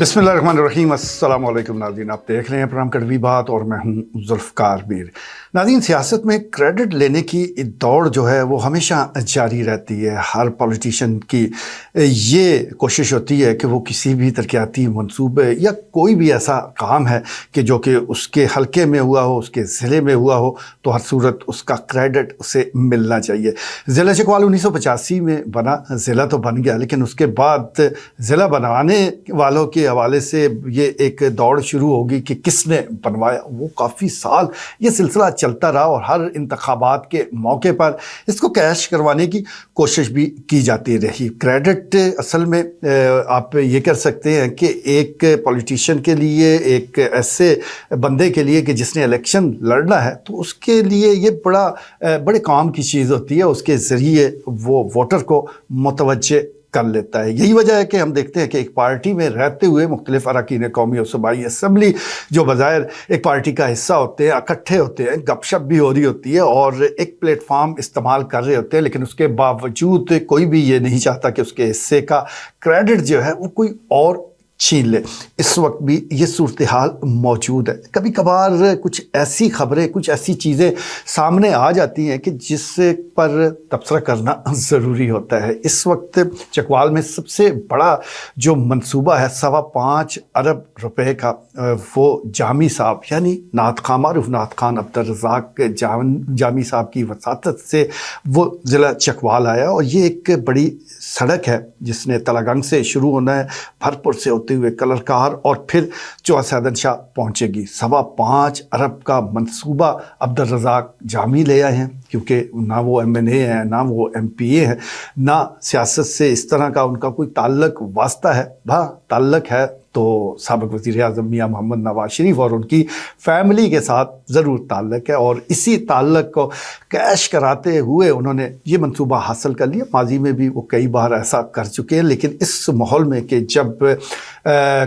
बिस्मिल्लाहिर्रहमानिर्रहीम। अस्सलाम वालेकुम नाज़रीन, आप देख रहे हैं प्रोग्राम कड़वी बात और मैं हूं जुल्फ़कार मीर। नाज़रीन, सियासत में क्रेडिट लेने की दौड़ जो है वो हमेशा जारी रहती है। हर पॉलिटिशियन की ये कोशिश होती है कि वो किसी भी तरक्याती मंसूबे या कोई भी ऐसा काम है कि जो कि उसके हलके में हुआ हो, उसके ज़िले में हुआ हो, तो हर सूरत उसका क्रेडिट उसे मिलना चाहिए। ज़िला चकवाल 1985 में बना, ज़िला तो बन गया, लेकिन उसके बाद ज़िला बनवाने वालों के हवाले से ये एक दौड़ शुरू होगी कि किसने बनवाया। वो काफ़ी साल ये सिलसिला चलता रहा और हर इंतखाबात के मौके पर इसको कैश करवाने की कोशिश भी की जाती रही। क्रेडिट असल में आप ये कर सकते हैं कि एक पॉलिटिशियन के लिए, एक ऐसे बंदे के लिए कि जिसने इलेक्शन लड़ना है, तो उसके लिए ये बड़े काम की चीज़ होती है। उसके ज़रिए वो वोटर को मुतवज्जे कर लेता है। यही वजह है कि हम देखते हैं कि एक पार्टी में रहते हुए मुख्तलिफ अरकान कौमी और सूबाई असम्बली जो बज़ाहिर एक पार्टी का हिस्सा होते हैं, इकट्ठे होते हैं, गपशप भी हो रही होती है और एक प्लेटफार्म इस्तेमाल कर रहे होते हैं, लेकिन उसके बावजूद कोई भी ये नहीं चाहता कि उसके हिस्से का क्रेडिट जो है वो कोई और छीन ले। इस वक्त भी ये सूरत हाल मौजूद है। कभी कभार कुछ ऐसी खबरें, कुछ ऐसी चीज़ें सामने आ जाती हैं कि जिस पर तबसरा करना ज़रूरी होता है। इस वक्त चकवाल में सबसे बड़ा जो मंसूबा है 5.25 अरब रुपए का, वो जामी साहब यानी नात खान, मारूफ नात खान अब्दुल रज़ाक जामी साहब की वसातत से वो ज़िला चकवाल आया। और ये एक बड़ी सड़क है जिसने तलागंग से शुरू होना है, भरपुर से होते हुए कलरकार और फिर चौसैदन शाह पहुँचेगी। 5.25 अरब का मंसूबा अब्दुल रज़ाक जामी ले आए हैं, क्योंकि ना वो MNA है, ना वो MPA है, ना सियासत से इस तरह का उनका कोई ताल्लुक वास्ता है। हाँ, ताल्लुक है तो साबिक़ वज़ीर आज़म मियां मोहम्मद नवाज शरीफ और उनकी फैमिली के साथ ज़रूर ताल्लुक है, और इसी ताल्लुक को कैश कराते हुए उन्होंने ये मंसूबा हासिल कर लिया। माजी में भी वो कई बार ऐसा कर चुके हैं, लेकिन इस माहौल में कि जब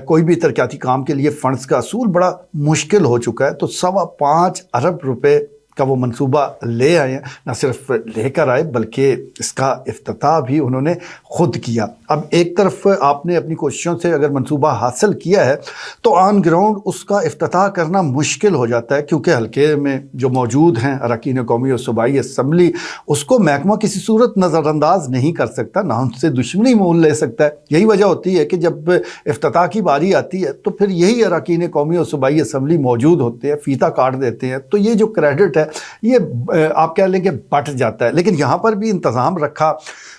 कोई भी तरक्याती काम के लिए फ़ंड्स का असूल बड़ा मुश्किल हो चुका है, तो 5.25 अरब रुपए का वो मंसूबा ले आए हैं। न सिर्फ लेकर आए बल्कि इसका इफ्तिताह भी उन्होंने ख़ुद किया। अब एक तरफ आपने अपनी कोशिशों से अगर मंसूबा हासिल किया है तो ऑन ग्राउंड उसका इफ्तिताह करना मुश्किल हो जाता है, क्योंकि हल्के में जो मौजूद हैं अरकान कौमी और सूबाई असम्बली, उसको महकमा किसी सूरत नज़रअंदाज नहीं कर सकता, ना उनसे दुश्मनी मोल ले सकता है। यही वजह होती है कि जब इफ्तिताह की बारी आती है तो फिर यही अरकान कौमी और सूबाई असम्बली मौजूद होते हैं, फ़ीता काट देते हैं, तो ये जो क्रेडिट है ये आप कह लें कि बट जाता है। लेकिन यहाँ पर भी इंतज़ाम रखा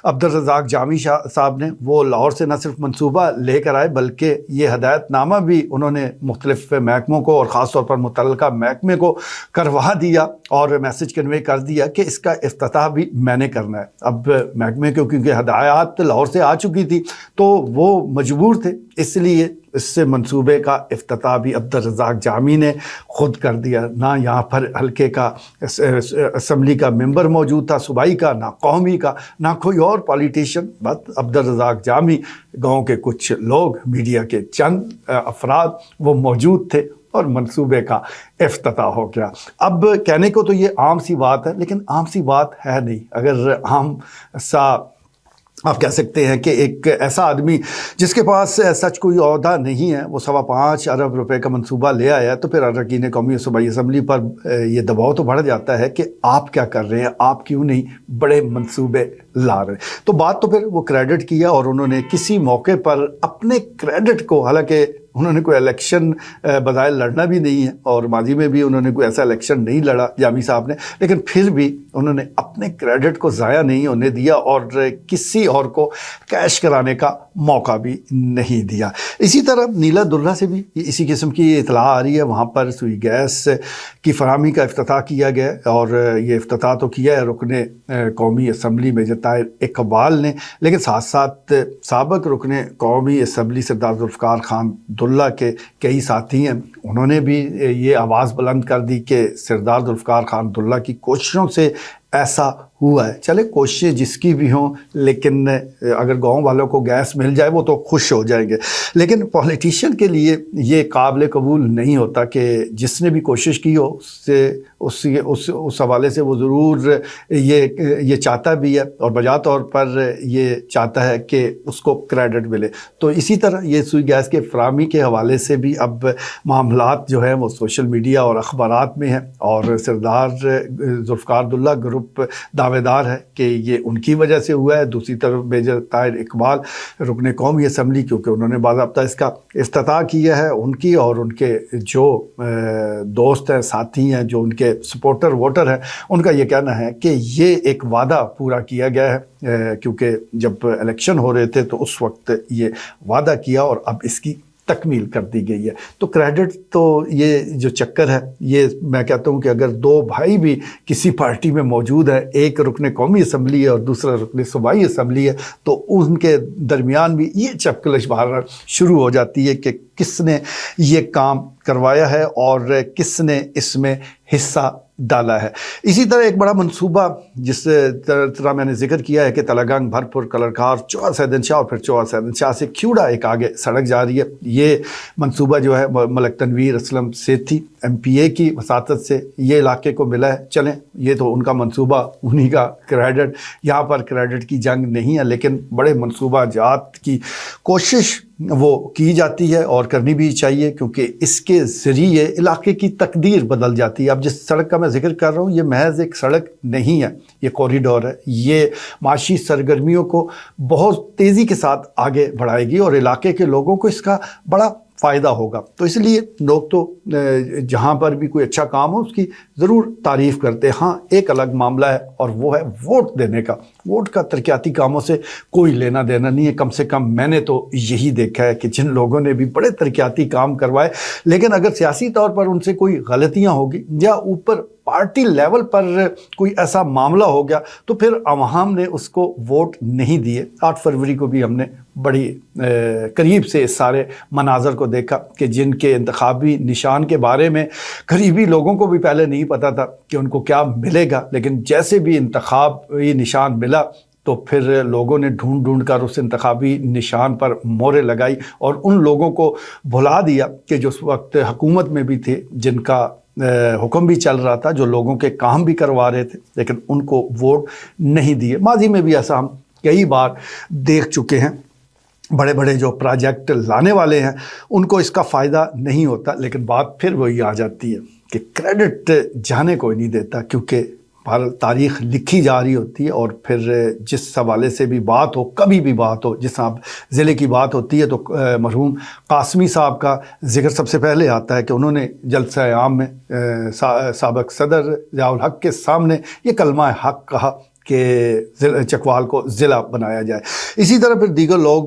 अब्दुल रज़ाक जामी साहब ने। वो लाहौर से न सिर्फ मंसूबा लेकर आए बल्कि ये हदायतनामा भी उन्होंने मुख्तलिफ महकमों को और ख़ास तौर पर मुतल्लिका महकमे को करवा दिया और मैसेज कन्वे कर दिया कि इसका इफ्तिताह भी मैंने करना है। अब महकमे को क्योंकि हदायत लाहौर से आ चुकी थी तो वो मजबूर थे, इसलिए इससे मंसूबे का इफ्तिताह भी अब्दुल रज़ाक जामी ने ख़ुद कर दिया। ना यहाँ पर हल्के का असम्बली का मेंबर मौजूद था, सूबाई का, ना कौमी का, ना कोई और पॉलिटिशियन, बस अब्दुल रज़ाक जामी, गाँव के कुछ लोग, मीडिया के चंद अफराद वो मौजूद थे और मंसूबे का इफ्तिताह हो गया। अब कहने को तो ये आम सी बात है, लेकिन आम सी बात है नहीं। अगर आम सा आप कह सकते हैं कि एक ऐसा आदमी जिसके पास सच कोई ओहदा नहीं है, वो 5.25 अरब रुपए का मंसूबा ले आया, तो फिर अरकान कौमी और सूबाई असम्बली पर ये दबाव तो बढ़ जाता है कि आप क्या कर रहे हैं, आप क्यों नहीं बड़े मंसूबे ला रहे। तो बात तो फिर वो क्रेडिट किया और उन्होंने किसी मौके पर अपने क्रेडिट को, हालांकि उन्होंने कोई इलेक्शन बज़ाहिर लड़ना भी नहीं है और माजी में भी उन्होंने कोई ऐसा इलेक्शन नहीं लड़ा जामी साहब ने, लेकिन फिर भी उन्होंने अपने क्रेडिट को ज़ाया नहीं होने दिया और किसी और को कैश कराने का मौका भी नहीं दिया। इसी तरह नीला दुर्रा से भी इसी किस्म की इतला आ रही है। वहाँ पर सुई गैस की फराहमी का इफ्तिताह किया गया और ये इफ्तिताह तो किया है रुकने कौमी असम्बली मेजर ताहिर इकबाल ने, लेकिन साथ साथ साबिक़ रुकने कौमी असम्बली सरदार जुल्फ़कार खान दुल्ला के कई साथी हैं, उन्होंने भी ये आवाज़ बुलंद कर दी कि सरदार जुल्फ़कार खान दुल्ला की कोशिशों से ایسا ہوا ہے. چلے کوششیں جس کی بھی ہوں، لیکن اگر گاؤں والوں کو گیس مل جائے وہ تو خوش ہو جائیں گے. لیکن پولیٹیشین کے لیے یہ قابل قبول نہیں ہوتا کہ جس نے بھی کوشش کی ہو اس حوالے سے وہ ضرور یہ چاہتا بھی ہے اور بجا طور پر یہ چاہتا ہے کہ اس کو کریڈٹ ملے. تو اسی طرح یہ سوئی گیس کے فراہمی کے حوالے سے بھی اب معاملات جو ہیں وہ سوشل میڈیا اور اخبارات میں ہیں، اور سردار ذوالفقار عبداللہ گروپ دعوے دار ہے کہ یہ ان کی وجہ سے ہوا ہے. دوسری طرف میجر طاہر اقبال رکن قومی اسمبلی، کیونکہ انہوں نے باضابطہ اس کا افتتاح کیا ہے، ان کی اور ان کے جو دوست ہیں، ساتھی ہیں، جو ان کے سپورٹر ووٹر ہیں، ان کا یہ کہنا ہے کہ یہ ایک وعدہ پورا کیا گیا ہے، کیونکہ جب الیکشن ہو رہے تھے تو اس وقت یہ وعدہ کیا اور اب اس کی تکمیل کر دی گئی ہے. تو کریڈٹ تو یہ جو چکر ہے، یہ میں کہتا ہوں کہ اگر دو بھائی بھی کسی پارٹی میں موجود ہیں، ایک رکن قومی اسمبلی ہے اور دوسرا رکن صوبائی اسمبلی ہے، تو ان کے درمیان بھی یہ چپکلش بہرحال شروع ہو جاتی ہے کہ کس نے یہ کام کروایا ہے اور کس نے اس میں حصہ ڈالا ہے. اسی طرح ایک بڑا منصوبہ جس طرح میں نے ذکر کیا ہے کہ تلگنگ بھرپور کلرکار چوہا سیدن شاہ اور پھر چوہا سیدن شاہ سے کھیوڑا ایک آگے سڑک جا رہی ہے. یہ منصوبہ جو ہے ملک تنویر اسلم سیٹھی MPA کی وساطت سے یہ علاقے کو ملا ہے. چلیں یہ تو ان کا منصوبہ، انہی کا کریڈٹ، یہاں پر کریڈٹ کی جنگ نہیں ہے، لیکن بڑے منصوبہ جات کی کوشش وہ کی جاتی ہے اور کرنی بھی چاہیے، کیونکہ اس کے ذریعے علاقے کی تقدیر بدل جاتی ہے. اب جس سڑک کا میں ذکر کر رہا ہوں یہ محض ایک سڑک نہیں ہے، یہ کوریڈور ہے. یہ معاشی سرگرمیوں کو بہت تیزی کے ساتھ آگے بڑھائے گی اور علاقے کے لوگوں کو اس کا بڑا فائدہ ہوگا. تو اس لیے لوگ تو جہاں پر بھی کوئی اچھا کام ہو اس کی ضرور تعریف کرتے. ہاں ایک الگ معاملہ ہے اور وہ ہے ووٹ دینے کا. ووٹ کا ترقیاتی کاموں سے کوئی لینا دینا نہیں ہے. کم سے کم میں نے تو یہی دیکھا ہے کہ جن لوگوں نے بھی بڑے ترقیاتی کام کروائے، لیکن اگر سیاسی طور پر ان سے کوئی غلطیاں ہوگی یا اوپر پارٹی لیول پر کوئی ایسا معاملہ ہو گیا تو پھر عوام نے اس کو ووٹ نہیں دیے. 8 فروری کو بھی ہم نے بڑی قریب سے اس سارے مناظر کو دیکھا کہ جن کے انتخابی نشان کے بارے میں قریبی لوگوں کو بھی پہلے نہیں پتا تھا کہ ان کو کیا ملے گا، لیکن جیسے بھی انتخابی نشان ملا تو پھر لوگوں نے ڈھونڈ کر اس انتخابی نشان پر مہریں لگائی اور ان لوگوں کو بھلا دیا کہ جو اس وقت حکومت میں بھی تھے، جن کا حکم بھی چل رہا تھا، جو لوگوں کے کام بھی کروا رہے تھے، لیکن ان کو ووٹ نہیں دیے. ماضی میں بھی ایسا ہم کئی بار دیکھ چکے ہیں. بڑے بڑے جو پروجیکٹ لانے والے ہیں ان کو اس کا فائدہ نہیں ہوتا، لیکن بات پھر وہی آ جاتی ہے کہ کریڈٹ جانے کوئی نہیں دیتا، کیونکہ تاریخ لکھی جا رہی ہوتی ہے. اور پھر جس حوالے سے بھی بات ہو، کبھی بھی بات ہو، جس طرح ضلع کی بات ہوتی ہے تو مرحوم قاسمی صاحب کا ذکر سب سے پہلے آتا ہے کہ انہوں نے جلسہ عام میں سابق صدر ضیاء الحق کے سامنے یہ کلمہ حق کہا کہ چکوال کو ضلع بنایا جائے. اسی طرح پھر دیگر لوگ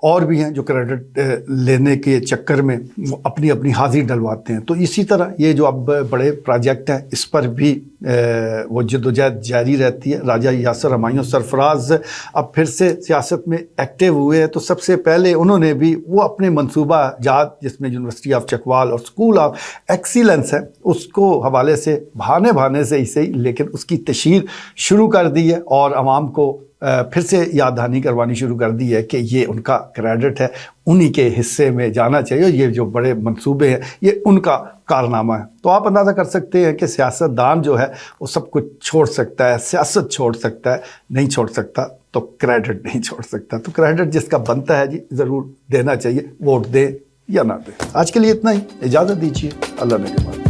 اور بھی ہیں جو کریڈٹ لینے کے چکر میں اپنی اپنی حاضری ڈلواتے ہیں. تو اسی طرح یہ جو اب بڑے پروجیکٹ ہیں اس پر بھی وہ جدوجہد جاری رہتی ہے. راجہ یاسر ہمایوں سرفراز اب پھر سے سیاست میں ایکٹیو ہوئے ہیں، تو سب سے پہلے انہوں نے بھی وہ اپنے منصوبہ جات جس میں یونیورسٹی آف چکوال اور اسکول آف ایکسیلنس ہے اس کو حوالے سے بہانے سے ہی صحیح لیکن اس کی تشہیر شروع کر دی ہے اور عوام کو پھر سے یاد دہانی کروانی شروع کر دی ہے کہ یہ ان کا کریڈٹ ہے، انہی کے حصے میں جانا چاہیے. یہ جو بڑے منصوبے ہیں یہ ان کا کارنامہ ہے. تو آپ اندازہ کر سکتے ہیں کہ سیاست دان جو ہے وہ سب کچھ چھوڑ سکتا ہے، سیاست چھوڑ سکتا ہے، نہیں چھوڑ سکتا تو کریڈٹ نہیں چھوڑ سکتا. تو کریڈٹ جس کا بنتا ہے جی ضرور دینا چاہیے، ووٹ دے یا نہ دے. آج کے لیے اتنا ہی، اجازت دیجیے، اللہ نے کے بعد.